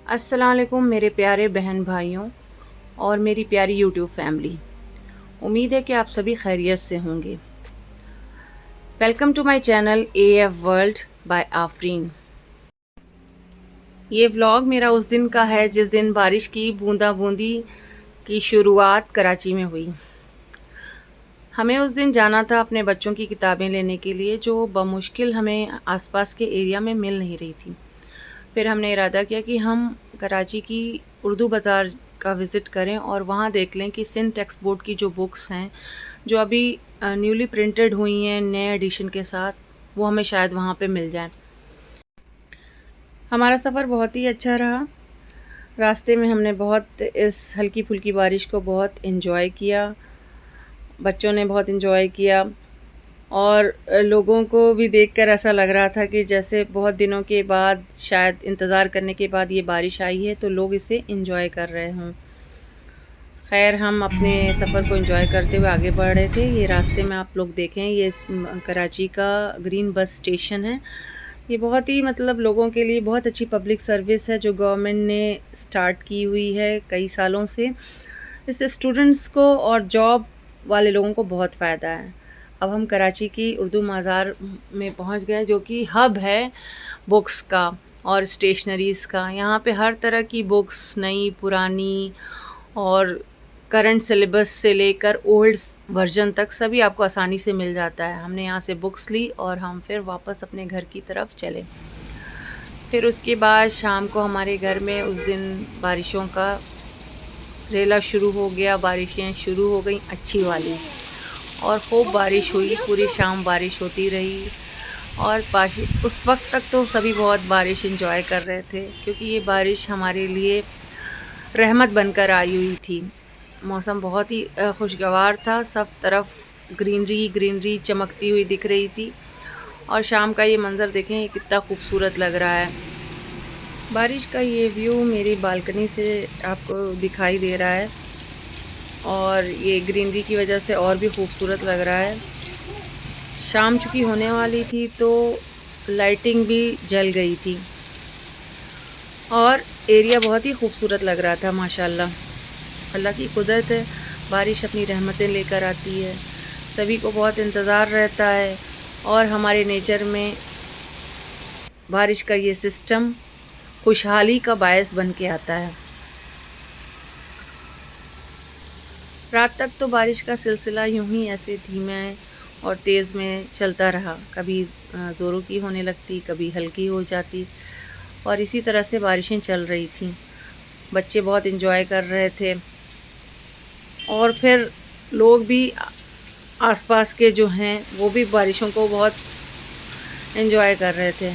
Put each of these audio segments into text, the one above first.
अस्सलाम वालेकुम मेरे प्यारे बहन भाइयों और मेरी प्यारी यूट्यूब फैमिली। उम्मीद है कि आप सभी खैरियत से होंगे। Welcome to my channel AF world by Afreen. ये व्लॉग मेरा उस दिन का है जिस दिन बारिश की बूंदा बूंदी की शुरुआत कराची में हुई। हमें उस दिन जाना था अपने बच्चों की किताबें लेने के लिए, जो बमुश्किल हमें आसपास के एरिया में मिल नहीं रही थी। फिर हमने इरादा किया कि हम कराची की उर्दू बाज़ार का विज़िट करें और वहाँ देख लें कि सिंध टेक्स्ट बोर्ड की जो बुक्स हैं, जो अभी न्यूली प्रिंटेड हुई हैं नए एडिशन के साथ, वो हमें शायद वहाँ पे मिल जाएं। हमारा सफ़र बहुत ही अच्छा रहा। रास्ते में हमने बहुत इस हल्की फुल्की बारिश को बहुत इन्जॉय किया, बच्चों ने बहुत इन्जॉय किया और लोगों को भी देखकर ऐसा लग रहा था कि जैसे बहुत दिनों के बाद, शायद इंतज़ार करने के बाद ये बारिश आई है तो लोग इसे एंजॉय कर रहे हों। खैर, हम अपने सफ़र को एंजॉय करते हुए आगे बढ़ रहे थे। ये रास्ते में आप लोग देखें, ये कराची का ग्रीन बस स्टेशन है। ये बहुत ही लोगों के लिए बहुत अच्छी पब्लिक सर्विस है जो गवर्नमेंट ने स्टार्ट की हुई है कई सालों से। इससे स्टूडेंट्स को और जॉब वाले लोगों को बहुत फ़ायदा है। अब हम कराची की उर्दू बाज़ार में पहुंच गए, जो कि हब है बुक्स का और स्टेशनरीज़ का। यहाँ पे हर तरह की बुक्स, नई पुरानी और करंट सिलेबस से लेकर ओल्ड वर्जन तक सभी आपको आसानी से मिल जाता है। हमने यहाँ से बुक्स ली और हम फिर वापस अपने घर की तरफ चले। फिर उसके बाद शाम को हमारे घर में उस दिन बारिशों का रेला शुरू हो गया। बारिशें शुरू हो गई अच्छी वाली, और खूब बारिश हुई। पूरी शाम बारिश होती रही और उस वक्त तक तो सभी बहुत बारिश एंजॉय कर रहे थे, क्योंकि ये बारिश हमारे लिए रहमत बनकर आई हुई थी। मौसम बहुत ही खुशगवार था, सब तरफ ग्रीनरी ग्रीनरी चमकती हुई दिख रही थी। और शाम का ये मंज़र देखें, ये कितना खूबसूरत लग रहा है। बारिश का ये व्यू मेरी बालकनी से आपको दिखाई दे रहा है और ये ग्रीनरी की वजह से और भी खूबसूरत लग रहा है। शाम चूँकि होने वाली थी तो लाइटिंग भी जल गई थी और एरिया बहुत ही खूबसूरत लग रहा था। माशाल्लाह, अल्लाह की कुदरत है, बारिश अपनी रहमतें लेकर आती है। सभी को बहुत इंतज़ार रहता है और हमारे नेचर में बारिश का ये सिस्टम खुशहाली का बायस बन के आता है। रात तक तो बारिश का सिलसिला यूं ही ऐसे धीमे और तेज़ में चलता रहा। कभी ज़ोरों की होने लगती, कभी हल्की हो जाती, और इसी तरह से बारिशें चल रही थीं। बच्चे बहुत एंजॉय कर रहे थे और फिर लोग भी आसपास के जो हैं वो भी बारिशों को बहुत एंजॉय कर रहे थे।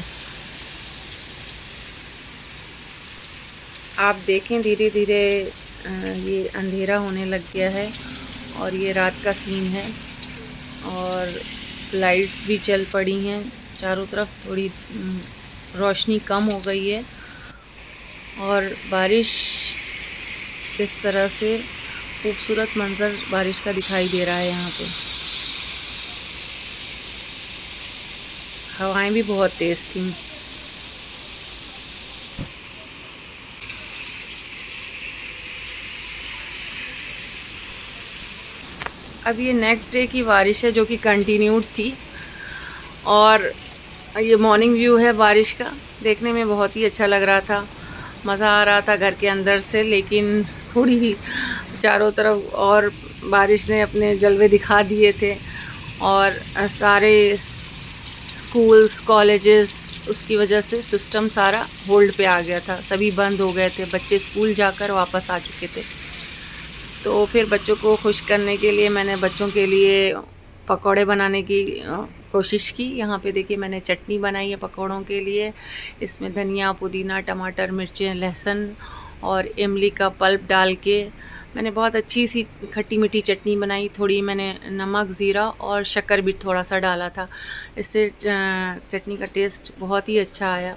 आप देखें, धीरे धीरे ये अंधेरा होने लग गया है और ये रात का सीन है और लाइट्स भी चल पड़ी हैं चारों तरफ। थोड़ी रोशनी कम हो गई है और बारिश इस तरह से खूबसूरत मंज़र बारिश का दिखाई दे रहा है। यहाँ पे हवाएं भी बहुत तेज़ थीं। अब ये नेक्स्ट डे की बारिश है जो कि कंटिन्यूड थी, और ये मॉर्निंग व्यू है बारिश का। देखने में बहुत ही अच्छा लग रहा था, मज़ा आ रहा था घर के अंदर से। लेकिन थोड़ी ही चारों तरफ और बारिश ने अपने जलवे दिखा दिए थे और सारे स्कूल्स, कॉलेजेस, उसकी वजह से सिस्टम सारा होल्ड पे आ गया था। सभी बंद हो गए थे, बच्चे स्कूल जाकर वापस आ चुके थे। तो फिर बच्चों को खुश करने के लिए मैंने बच्चों के लिए पकौड़े बनाने की कोशिश की। यहाँ पे देखिए, मैंने चटनी बनाई है पकौड़ों के लिए। इसमें धनिया, पुदीना, टमाटर, मिर्चें, लहसुन और इमली का पल्प डाल के मैंने बहुत अच्छी सी खट्टी मीठी चटनी बनाई। थोड़ी मैंने नमक, ज़ीरा और शक्कर भी थोड़ा सा डाला था। इससे चटनी का टेस्ट बहुत ही अच्छा आया।